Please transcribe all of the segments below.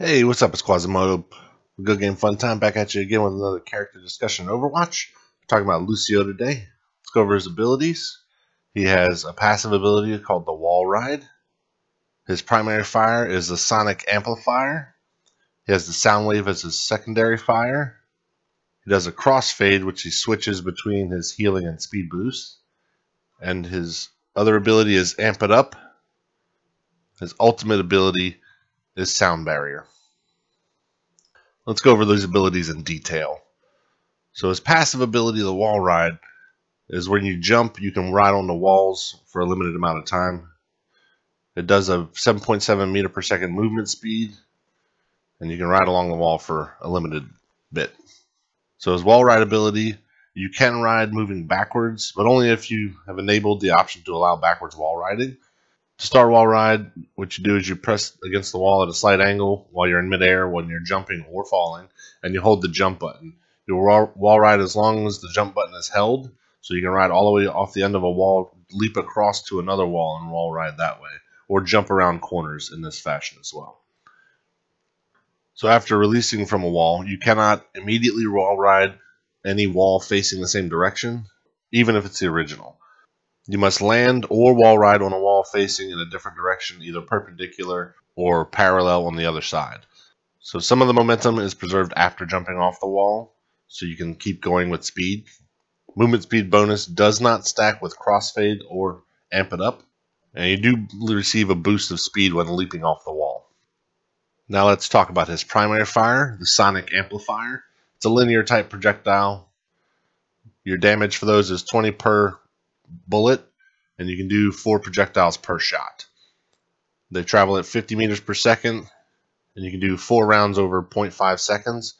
Hey, what's up? It's Quazimotoe. Good game, fun time. Back at you again with another character discussion in Overwatch. We're talking about Lucio today. Let's go over his abilities. He has a passive ability called the Wall Ride. His primary fire is the Sonic Amplifier. He has the Soundwave as his secondary fire. He does a Crossfade, which he switches between his healing and speed boost. And his other ability is Amp It Up. His ultimate ability is Sound Barrier. Let's go over those abilities in detail. So his passive ability, the Wall Ride, is when you jump, you can ride on the walls for a limited amount of time. It does a 7.7 meter per second movement speed, and you can ride along the wall for a limited bit. So his Wall Ride ability, you can ride moving backwards, but only if you have enabled the option to allow backwards wall riding. To start Wall Ride, what you do is you press against the wall at a slight angle while you're in midair, when you're jumping or falling, and you hold the jump button. You'll wall ride as long as the jump button is held, so you can ride all the way off the end of a wall, leap across to another wall, and wall ride that way, or jump around corners in this fashion as well. So after releasing from a wall, you cannot immediately wall ride any wall facing the same direction, even if it's the original. You must land or wall ride on a wall facing in a different direction, either perpendicular or parallel on the other side. So some of the momentum is preserved after jumping off the wall, so you can keep going with speed. Movement speed bonus does not stack with Crossfade or Amp It Up, and you do receive a boost of speed when leaping off the wall. Now let's talk about his primary fire, the Sonic Amplifier. It's a linear type projectile. Your damage for those is 20 per bullet, and you can do 4 projectiles per shot. They travel at 50 meters per second, and you can do 4 rounds over 0.5 seconds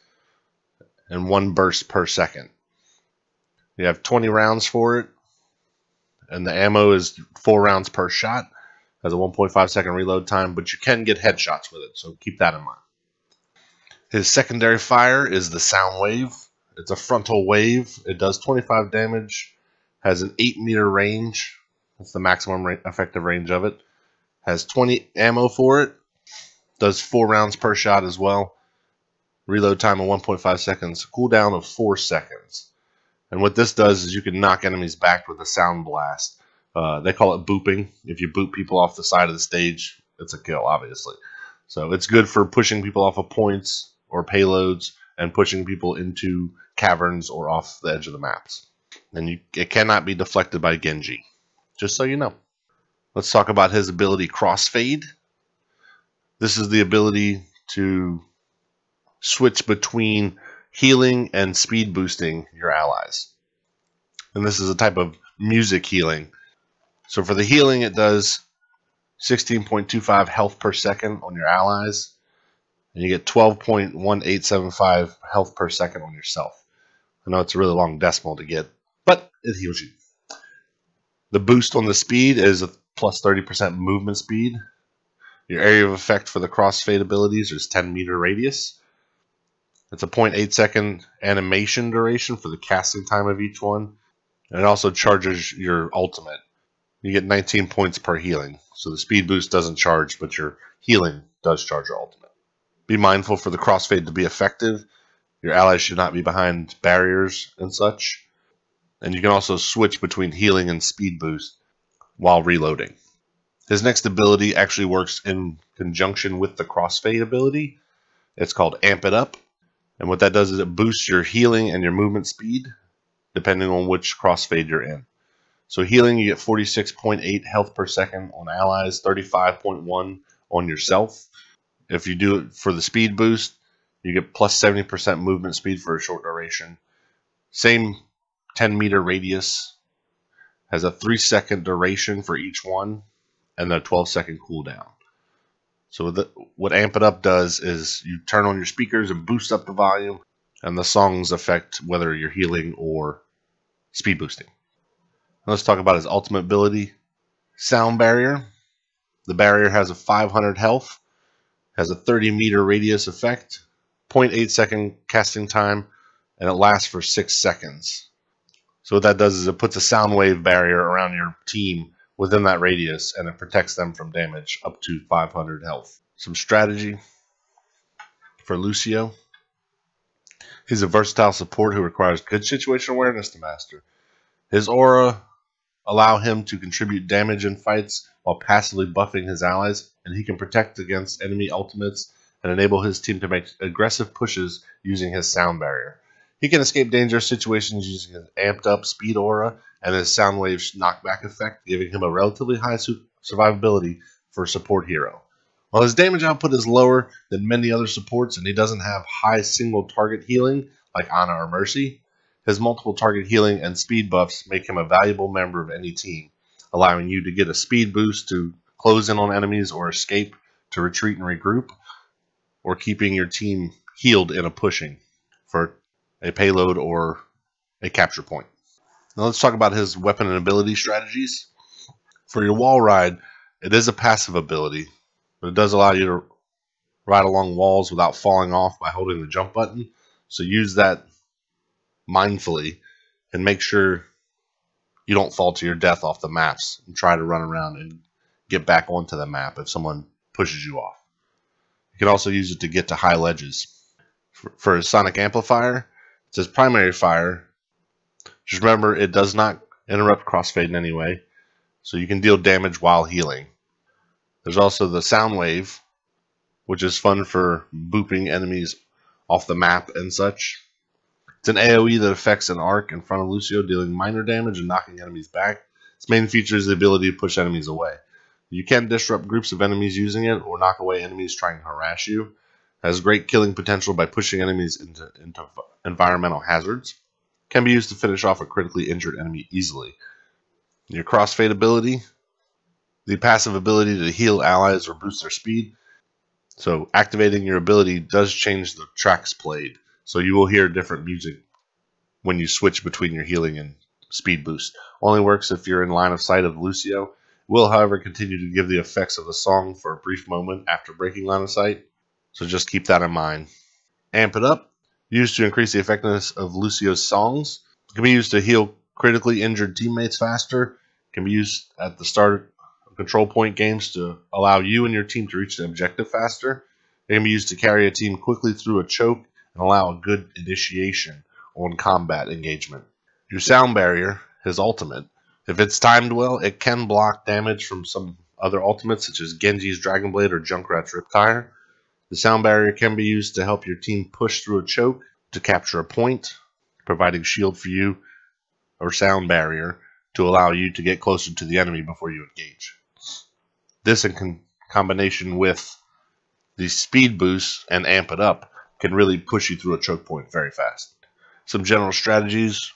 and 1 burst per second. You have 20 rounds for it, and the ammo is 4 rounds per shot. Has a 1.5 second reload time, but you can get headshots with it, so keep that in mind. His secondary fire is the Soundwave. It's a frontal wave. It does 25 damage, has an 8 meter range. That's the maximum effective range of it. Has 20 ammo for it. Does 4 rounds per shot as well. Reload time of 1.5 seconds. Cooldown of 4 seconds. And what this does is you can knock enemies back with a sound blast. They call it booping. If you boop people off the side of the stage, it's a kill, obviously. So it's good for pushing people off of points or payloads and pushing people into caverns or off the edge of the maps. And it cannot be deflected by Genji, just so you know. Let's talk about his ability Crossfade. This is the ability to switch between healing and speed boosting your allies. And this is a type of music healing. So for the healing, it does 16.25 health per second on your allies, and you get 12.1875 health per second on yourself. I know it's a really long decimal to get, but it heals you. The boost on the speed is a plus 30% movement speed. Your area of effect for the Crossfade abilities is 10 meter radius. It's a 0.8 second animation duration for the casting time of each one. And it also charges your ultimate. You get 19 points per healing. So the speed boost doesn't charge, but your healing does charge your ultimate. Be mindful for the Crossfade to be effective. Your allies should not be behind barriers and such. And you can also switch between healing and speed boost while reloading. His next ability actually works in conjunction with the Crossfade ability. It's called Amp It Up. And what that does is it boosts your healing and your movement speed, depending on which Crossfade you're in. So healing, you get 46.8 health per second on allies, 35.1 on yourself. If you do it for the speed boost, you get plus 70% movement speed for a short duration. Same 10 meter radius. Has a 3 second duration for each one, and a 12 second cooldown. So what Amp It Up does is you turn on your speakers and boost up the volume, and the songs affect whether you're healing or speed boosting. Now let's talk about his ultimate ability, Sound Barrier. The barrier has a 500 health, has a 30 meter radius effect, 0.8 second casting time, and it lasts for 6 seconds. So what that does is it puts a sound wave barrier around your team within that radius, and it protects them from damage up to 500 health. Some strategy. for Lucio. He's a versatile support who requires good situation awareness to master. His aura allow him to contribute damage in fights while passively buffing his allies, and he can protect against enemy ultimates and enable his team to make aggressive pushes using his sound barrier. He can escape dangerous situations using his amped up speed aura and his Soundwave knockback effect, giving him a relatively high survivability for a support hero. While his damage output is lower than many other supports and he doesn't have high single target healing like Ana or Mercy, his multiple target healing and speed buffs make him a valuable member of any team, allowing you to get a speed boost to close in on enemies or escape to retreat and regroup, or keeping your team healed in a pushing for a payload or a capture point. Now let's talk about his weapon and ability strategies. For your wall ride, it is a passive ability, but it does allow you to ride along walls without falling off by holding the jump button. So use that mindfully and make sure you don't fall to your death off the maps and try to run around and get back onto the map if someone pushes you off. You can also use it to get to high ledges. For his sonic amplifier, it's his primary fire. Just remember, it does not interrupt crossfade in any way, so you can deal damage while healing. There's also the Soundwave, which is fun for booping enemies off the map and such. It's an AoE that affects an arc in front of Lucio, dealing minor damage and knocking enemies back. Its main feature is the ability to push enemies away. You can disrupt groups of enemies using it, or knock away enemies trying to harass you. It has great killing potential by pushing enemies into environmental hazards. Can be used to finish off a critically injured enemy easily. Your Crossfade ability, the passive ability to heal allies or boost their speed. So activating your ability does change the tracks played. So you will hear different music when you switch between your healing and speed boost. Only works if you're in line of sight of Lucio. Will, however, continue to give the effects of the song for a brief moment after breaking line of sight. So just keep that in mind. Amp it up. Used to increase the effectiveness of Lucio's songs. It can be used to heal critically injured teammates faster. It can be used at the start of control point games to allow you and your team to reach the objective faster. It can be used to carry a team quickly through a choke and allow a good initiation on combat engagement. Your sound barrier, his ultimate, if it's timed well, it can block damage from some other ultimates such as Genji's Dragon Blade or Junkrat's Riptire. The sound barrier can be used to help your team push through a choke to capture a point, providing shield for you or sound barrier to allow you to get closer to the enemy before you engage. This in combination with the speed boost and amp it up can really push you through a choke point very fast. Some general strategies.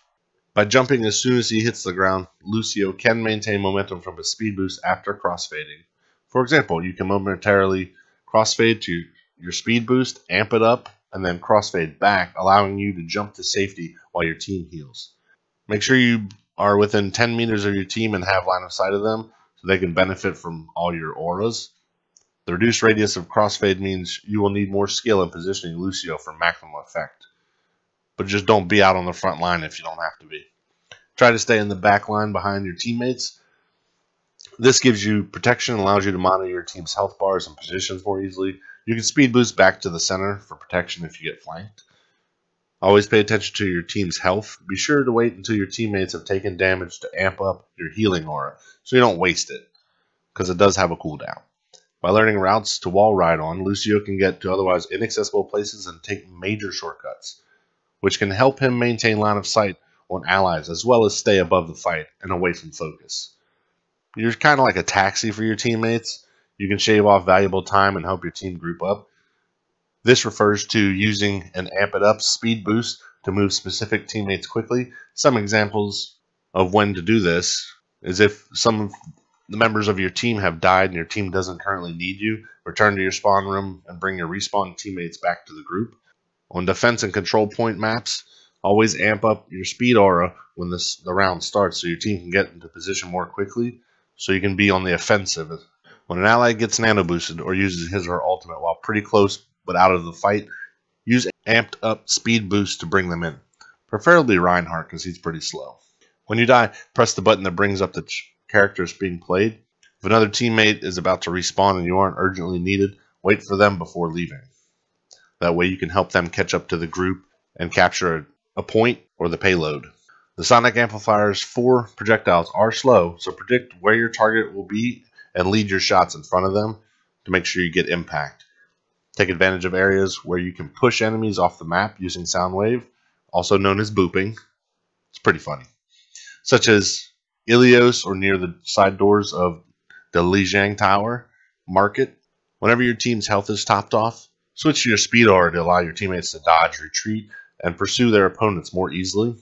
By jumping as soon as he hits the ground, Lucio can maintain momentum from his speed boost after crossfading. For example, you can momentarily crossfade to your speed boost, amp it up, and then crossfade back, allowing you to jump to safety while your team heals. Make sure you are within 10 meters of your team and have line of sight of them so they can benefit from all your auras. The reduced radius of crossfade means you will need more skill in positioning Lucio for maximum effect. But just don't be out on the front line if you don't have to be. Try to stay in the back line behind your teammates. This gives you protection and allows you to monitor your team's health bars and positions more easily. You can speed boost back to the center for protection if you get flanked. Always pay attention to your team's health. Be sure to wait until your teammates have taken damage to amp up your healing aura so you don't waste it, because it does have a cooldown. By learning routes to wall ride on, Lucio can get to otherwise inaccessible places and take major shortcuts, which can help him maintain line of sight on allies as well as stay above the fight and away from focus. You're kind of like a taxi for your teammates. You can shave off valuable time and help your team group up. This refers to using an amp it up speed boost to move specific teammates quickly. Some examples of when to do this is if some of the members of your team have died and your team doesn't currently need you, return to your spawn room and bring your respawn teammates back to the group. On defense and control point maps, always amp up your speed aura when the round starts so your team can get into position more quickly, so you can be on the offensive. When an ally gets nano boosted or uses his or her ultimate while pretty close but out of the fight, use amped up speed boost to bring them in. Preferably Reinhardt because he's pretty slow. When you die, press the button that brings up the characters being played. If another teammate is about to respawn and you aren't urgently needed, wait for them before leaving. That way you can help them catch up to the group and capture a point or the payload. The sonic amplifier's 4 projectiles are slow, so predict where your target will be and lead your shots in front of them to make sure you get impact. Take advantage of areas where you can push enemies off the map using Soundwave, also known as booping. It's pretty funny. Such as Ilios or near the side doors of the Lijiang Tower Market. Whenever your team's health is topped off, switch to your speed aura to allow your teammates to dodge, retreat, and pursue their opponents more easily.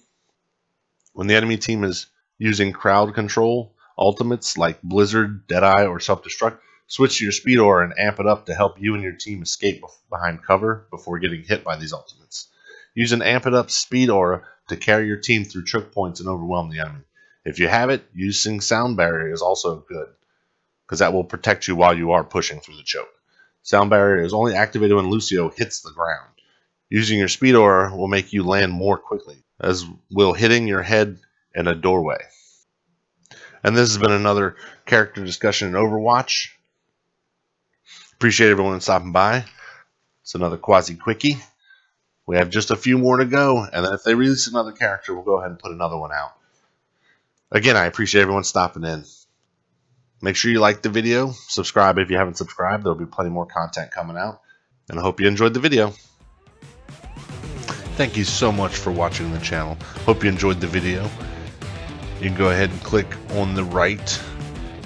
When the enemy team is using crowd control ultimates like Blizzard, Deadeye, or Self-Destruct, switch to your speed aura and amp it up to help you and your team escape behind cover before getting hit by these ultimates. Use an amp it up speed aura to carry your team through choke points and overwhelm the enemy. If you have it, using Sound Barrier is also good, because that will protect you while you are pushing through the choke. Sound Barrier is only activated when Lucio hits the ground. Using your speed aura will make you land more quickly, as will hitting your head in a doorway. And this has been another character discussion in Overwatch. Appreciate everyone stopping by. It's another Quasi Quickie. We have just a few more to go, and then if they release another character, we'll go ahead and put another one out. Again, I appreciate everyone stopping in. Make sure you like the video, subscribe if you haven't subscribed. There'll be plenty more content coming out, and I hope you enjoyed the video. Thank you so much for watching the channel. Hope you enjoyed the video. You can go ahead and click on the right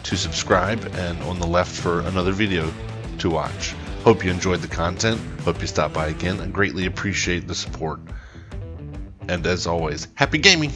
to subscribe and on the left for another video to watch. Hope you enjoyed the content. Hope you stop by again. I greatly appreciate the support. And as always, happy gaming!